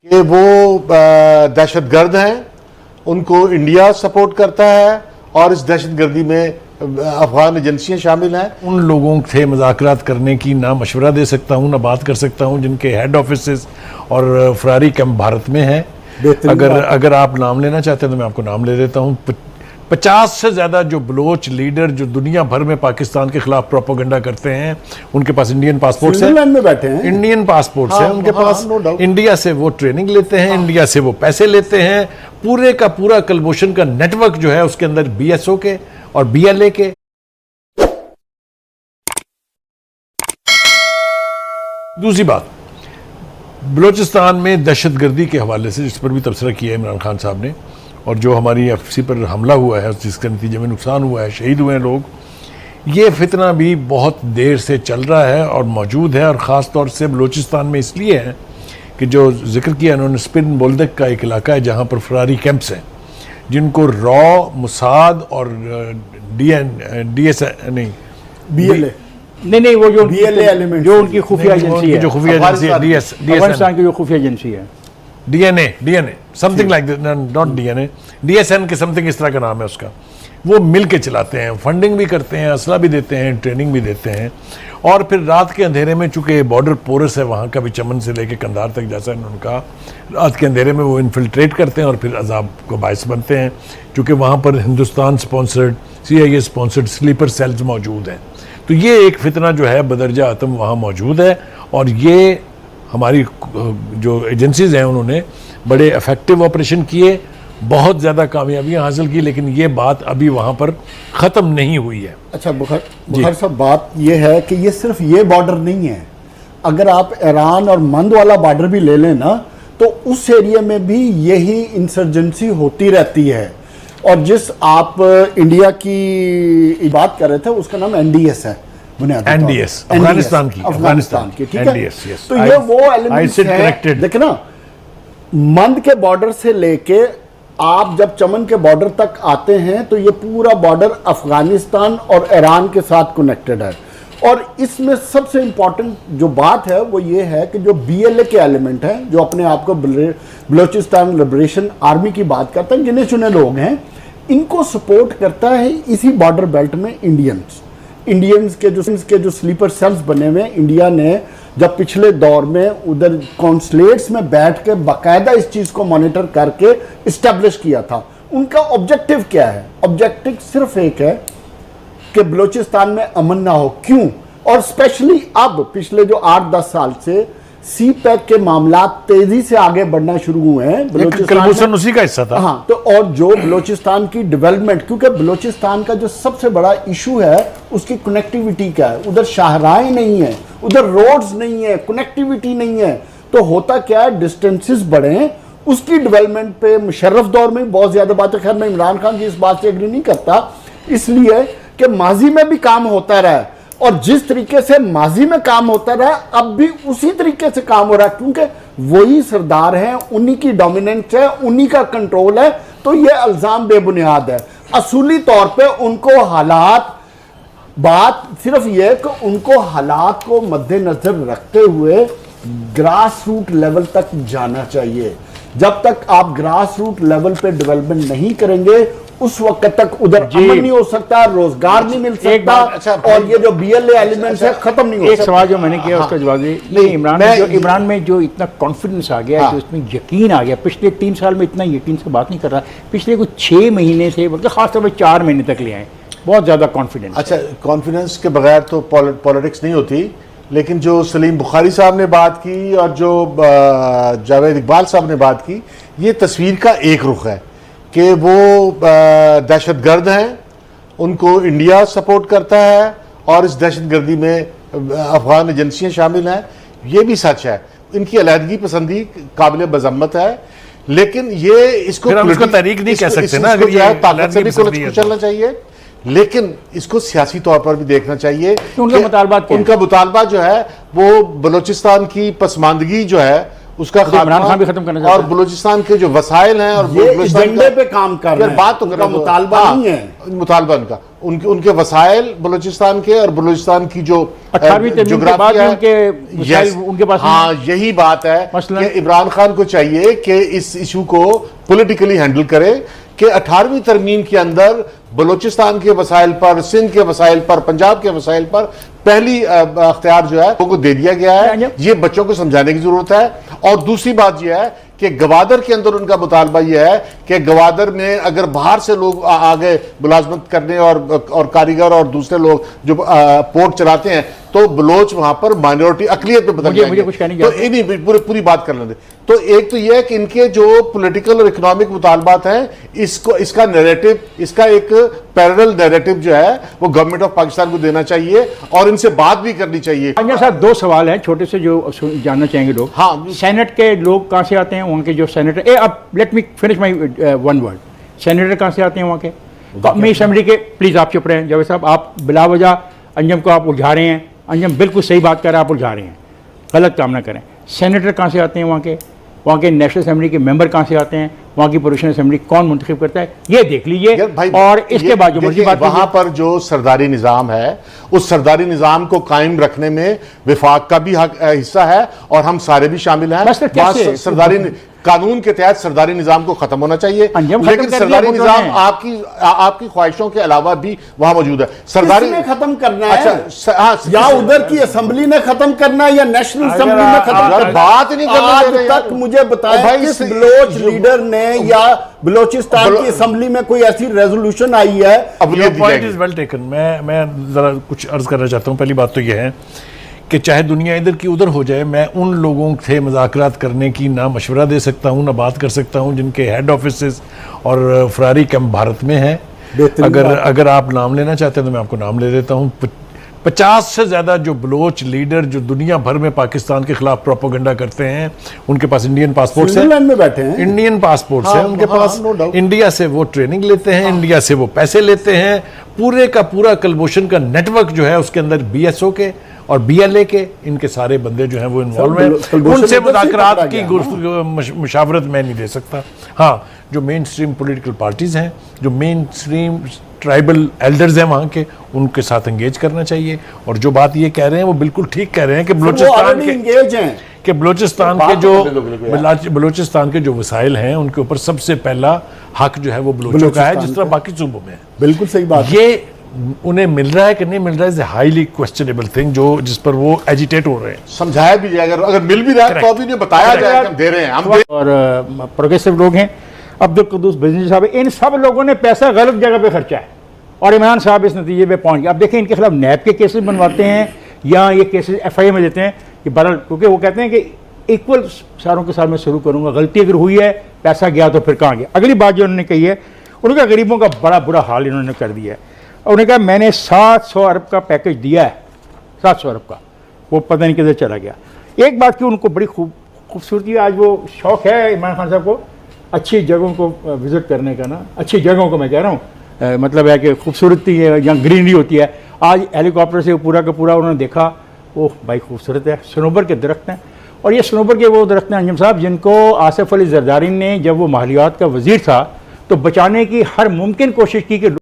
कि वो दहशतगर्द हैं, उनको इंडिया सपोर्ट करता है और इस दहशतगर्दी में अफगान एजेंसियां शामिल हैं। उन लोगों से मुज़ाकरात करने की ना मशवरा दे सकता हूँ ना बात कर सकता हूँ जिनके हेड ऑफिस और फरारी कैंप भारत में हैं। अगर आप नाम लेना चाहते हैं तो मैं आपको नाम ले देता हूँ। 50 से ज़्यादा जो बलोच लीडर जो दुनिया भर में पाकिस्तान के खिलाफ प्रोपोगंडा करते हैं, उनके पास इंडियन पासपोर्ट है, में बैठे हैं, इंडियन पासपोर्ट है उनके पास। इंडिया से वो ट्रेनिंग लेते हैं, इंडिया से वो पैसे लेते हैं। पूरे का पूरा कलभूषण का नेटवर्क जो है उसके अंदर BSO के और BLA के। दूसरी बात, बलूचिस्तान में दहशतगर्दी के हवाले से जिस पर भी तबसरा किया है इमरान खान साहब ने, और जो हमारी एफसी पर हमला हुआ है जिसके नतीजे में नुकसान हुआ है, शहीद हुए हैं लोग, ये फितना भी बहुत देर से चल रहा है और मौजूद है। और ख़ास तौर से बलूचिस्तान में इसलिए है कि जो जिक्र किया उन्होंने, स्पिन बोल्दक का एक इलाका है जहाँ पर फरारी कैंप्स हैं जिनको रॉ, मुसाद और DS नहीं BLA नहीं वो जो BLA एलिमेंट जो उनकी खुफिया एजेंसी है, जो खुफिया एजेंसी है, अफगानिस्तान की जो खुफिया एजेंसी है, DNA something like not DNA, DSN के समथिंग इस तरह का नाम है उसका। वो मिल के चलाते हैं, फंडिंग भी करते हैं, असला भी देते हैं, ट्रेनिंग भी देते हैं। और फिर रात के अंधेरे में, चूंकि बॉर्डर पोरस है वहाँ का भी, चमन से लेके कंधार तक, जैसा इन्होंने कहा, रात के अंधेरे में वो इन्फिल्ट्रेट करते हैं और फिर अजाब को बायस बनते हैं। चूँकि वहाँ पर Hindustan sponsored, CIA sponsored sleeper cells मौजूद हैं। तो ये एक फितना जो है बदरजा आतम वहाँ मौजूद है। और ये हमारी जो एजेंसीज हैं उन्होंने बड़े इफेक्टिव ऑपरेशन किए, बहुत ज़्यादा कामयाबियाँ हासिल की, लेकिन ये बात अभी वहाँ पर ख़त्म नहीं हुई है। अच्छा बुखार साहब, बात ये है कि ये सिर्फ ये बॉर्डर नहीं है। अगर आप ईरान और मंद वाला बॉर्डर भी ले लें ना, तो उस एरिया में भी यही इंसर्जेंसी होती रहती है। और जिस आप इंडिया की बात कर रहे थे उसका नाम NDS है, NDS अफगानिस्तान की, ठीक है। NDS, तो ये वो एलिमेंट्स हैं, देखे ना, मंद के बॉर्डर से लेके आप जब चमन के बॉर्डर तक आते हैं तो ये पूरा बॉर्डर अफगानिस्तान और ईरान के साथ कनेक्टेड है। और इसमें सबसे इंपॉर्टेंट जो बात है वो ये है कि जो BLA के एलिमेंट हैं, जो अपने आप को बलूचिस्तान लिबरेशन आर्मी की बात करते हैं, गिने चुने लोग हैं, इनको सपोर्ट करता है इसी बॉर्डर बेल्ट में इंडियंस के जो स्लीपर सेल्स बने हुए हैं। इंडिया ने जब पिछले दौर में उधर कॉन्सुलेट्स में बैठ के बाकायदा इस चीज़ को मॉनिटर करके इस्टेब्लिश किया था। उनका ऑब्जेक्टिव क्या है? ऑब्जेक्टिव सिर्फ एक है कि बलूचिस्तान में अमन ना हो। क्यों? और स्पेशली अब पिछले जो 8-10 साल से CPEC के मामला तेजी से आगे बढ़ना शुरू हुए हैं बलूचिस्तान, उसी का हिस्सा था। हाँ, तो और जो बलूचिस्तान की डेवलपमेंट, क्योंकि बलूचिस्तान का जो सबसे बड़ा इशू है उसकी कनेक्टिविटी का है। उधर शाहराहें नहीं है, उधर रोड्स नहीं है, कनेक्टिविटी नहीं है। तो होता क्या है, डिस्टेंसेस बढ़े हैं। उसकी डेवलपमेंट पे मुशर्रफ दौर में बहुत ज्यादा बात है। खैर, मैं इमरान खान की इस बात से एग्री नहीं करता, इसलिए कि माजी में भी काम होता रहा है और जिस तरीके से माजी में काम होता रहा अब भी उसी तरीके से काम हो रहा है, क्योंकि वही सरदार हैं, उन्हीं की डोमिनेंस है, उन्हीं का कंट्रोल है। तो ये इल्जाम बेबुनियाद है। असूली तौर पे उनको हालात, बात सिर्फ ये कि उनको हालात को मद्देनजर रखते हुए ग्रास रूट लेवल तक जाना चाहिए। जब तक आप ग्रास रूट लेवल पे डेवलपमेंट नहीं करेंगे उस वक्त तक उधर अमन नहीं हो सकता, रोजगार नहीं मिल सकता। और ये जो BLA एलिमेंट्स है खत्म नहीं हो सकता। एक सवाल जो मैंने किया उसका जवाब नहीं, इमरान में जो इतना कॉन्फिडेंस आ गया, जो इसमें यकीन आ गया, पिछले 3 साल में इतना यकीन से बात नहीं कर रहा, पिछले कुछ 6 महीने से, मतलब खासतौर पर 4 महीने तक ले आए, बहुत ज्यादा कॉन्फिडेंस। अच्छा, कॉन्फिडेंस के बगैर तो पॉलिटिक्स नहीं होती। लेकिन जो सलीम बुखारी साहब ने बात की और जो जावेद इकबाल साहब ने बात की, ये तस्वीर का एक रुख है कि वो दहशतगर्द हैं, उनको इंडिया सपोर्ट करता है और इस दहशतगर्दी में अफगान एजेंसियां शामिल हैं। ये भी सच है। इनकी अलहदगी पसंदी काबिल मजम्मत है, लेकिन ये इसको तहरीक नहीं कह सकते ना, अगर ये ताकत से भी कुचलना चाहिए, लेकिन इसको सियासी तौर पर भी देखना चाहिए। उनका मुतालबा जो है वो बलूचिस्तान की पसमानदगी जो है उसका इमरान खान भी खत्म करना और बलूचिस्तान के जो वसाइल हैं और ये एजेंडे पे काम कर रहे हैं। बात तो मुतालबा नहीं है, मुतालबा उनका उनके वसाइल बलूचिस्तान के और बलूचिस्तान की जो 18वीं तरमीम के बाद जोग्राफिया है, उनके वसाइल yes, उनके पास हाँ यही बात है मसलन- कि इमरान खान को चाहिए कि इस इशू को पॉलिटिकली हैंडल करे कि 18वीं तरमीम के अंदर बलूचिस्तान के वसाइल पर, सिंध के वसाइल पर, पंजाब के वसाइल पर पहली अख्तियार जो है उनको दे दिया गया है। ये बच्चों को समझाने की जरूरत है। और दूसरी बात यह है कि गवादर के अंदर उनका मुतालबा यह है कि गवादर में अगर बाहर से लोग आ गए मुलाजमत करने और कारीगर और दूसरे लोग जो पोर्ट चलाते हैं तो बलोच वहां पर माइनॉरिटी अकलियत में बदल मुझे कुछ कहने की तो इन्हीं पूरी बात कर लेंगे। तो एक तो यह है कि इनके जो पॉलिटिकल और इकोनॉमिक मुतालबात हैं इसका नैरेटिव, इसका एक पैरेलल नैरेटिव जो है वो गवर्नमेंट ऑफ पाकिस्तान को देना चाहिए और इनसे बात भी करनी चाहिए। अंजर साहब, दो सवाल हैं छोटे से जो जानना चाहेंगे लोग। हाँ। सेनेट के लोग कहाँ से आते हैं वहाँ के जो सेनेटर, अब let me finish my one word. Senator कहाँ से आते हैं वहाँ के? कौमी असेंबली के, प्लीज़ आप चुप रहें जावेद साहब, आप बिला वजह अंजम को आप उलझा रहे हैं। अंजम बिल्कुल सही बात कर रहा है, आप उलझा रहे हैं, गलत काम ना करें। सेनेटर कहाँ से आते हैं वहाँ के नेशनल असेंबली के मेंबर कहाँ से आते हैं, वहाँ की प्रोविजनल असेंबली कौन मुंतखब करता है, ये देख लीजिए। और इसके बाद जो मर्जी बात वहां पर जो सरदारी निज़ाम है उस सरदारी निज़ाम को कायम रखने में विफाक का भी हिस्सा है और हम सारे भी शामिल हैं। बस तो कैसे? सरदारी कानून के तहत सरदारी निज़ाम को खत्म होना चाहिए, लेकिन सरदारी निज़ाम आपकी ख्वाहिशों के अलावा भी वहां मौजूद है। सरदारी किसने खत्म करना है? अच्छा, हाँ, या उधर की असेंबली ने खत्म करना है या नेशनल असेंबली में खत्म करना है? बात ही नहीं करने दे रहे आज तक यार। मुझे बताएं भाई, किस बलोच लीडर ने या बलोचिस्तान की असेंबली में कोई ऐसी रेजोल्यूशन आई है? अब ये पॉइंट इज वेल टेकन। मैं जरा कुछ अर्ज करना चाहता हूँ। पहली बात तो यह है कि चाहे दुनिया इधर की उधर हो जाए, मैं उन लोगों से मुज़ाकरात करने की ना मशवरा दे सकता हूँ ना बात कर सकता हूँ जिनके हेड ऑफिस और फरारी कैंप भारत में हैं। अगर आप नाम लेना चाहते हैं तो मैं आपको नाम ले देता हूँ। 50 से ज़्यादा जो बलोच लीडर जो दुनिया भर में पाकिस्तान के खिलाफ प्रोपोगंडा करते हैं, उनके पास इंडियन पासपोर्ट है, स्विट्जरलैंड में बैठे हैं, इंडियन पासपोर्ट है उनके पास। इंडिया से वो ट्रेनिंग लेते हैं, इंडिया से वो पैसे लेते हैं। पूरे का पूरा कलभूषण का नेटवर्क जो है उसके अंदर BSO के और BLA के इनके सारे बंदे जो हैं वो इन्वॉल्व हैं। उनसे मुज़ाकरात की मुशावरत मैं नहीं दे सकता। हाँ, जो मेन स्ट्रीम पोलिटिकल पार्टीज़ हैं, जो मेन स्ट्रीम ट्राइबल एल्डर्स हैं वहाँ के, उनके साथ एंगेज करना चाहिए। और जो बात ये कह रहे हैं वो बिल्कुल ठीक कह रहे हैं कि बलूचिस्तान के जो वसाइल हैं उनके ऊपर सबसे पहला हक जो है वो बलूचों का है, जिस तरह बाकी सूबों में है। बिल्कुल सही बात। ये उन्हें मिल रहा है कि नहीं मिल रहा है, हाईली क्वेश्चनेबल थिंग जो जिस पर वो एजिटेट हो रहे हैं। समझाया भी जाए, अगर मिल भी रहा है तो अभी नहीं बताया जाए कि हम दे रहे हैं। हम और प्रोग्रेसिव लोग हैं, अब्दुल कुद्दूस बिजली साहब, इन सब लोगों ने पैसा गलत जगह पे खर्चा है और इमरान साहब इस नतीजे पे पहुंच गए। अब देखें इनके खिलाफ नैब के केसेस बनवाते हैं या ये केसेस FIA में देते हैं कि बहरहाल, क्योंकि वो कहते हैं कि इक्वल सारों के साथ मैं शुरू करूंगा, गलती अगर हुई है, पैसा गया तो फिर कहाँ गया। अगली बात जो उन्होंने कही है, उनका गरीबों का बड़ा बुरा हाल इन्होंने कर दिया है। उन्होंने कहा मैंने 700 अरब का पैकेज दिया है, 700 अरब का, वो पता नहीं किधर चला गया। एक बात की उनको बड़ी खूबसूरती, आज वो शौक़ है इमरान खान साहब को अच्छी जगहों को विज़िट करने का ना, अच्छी जगहों को मैं कह रहा हूँ, मतलब है कि खूबसूरती है जहाँ ग्रीनरी होती है। आज हेलीकॉप्टर से पूरा का पूरा उन्होंने देखा, ओह भाई खूबसूरत है, सनोबर के दरख्त हैं। और ये सनोबर के वो दरख्त हैं अंजम साहब जिनको आसिफ अली जरदारी ने जब वो मालियात का वज़ीर था तो बचाने की हर मुमकिन कोशिश की कि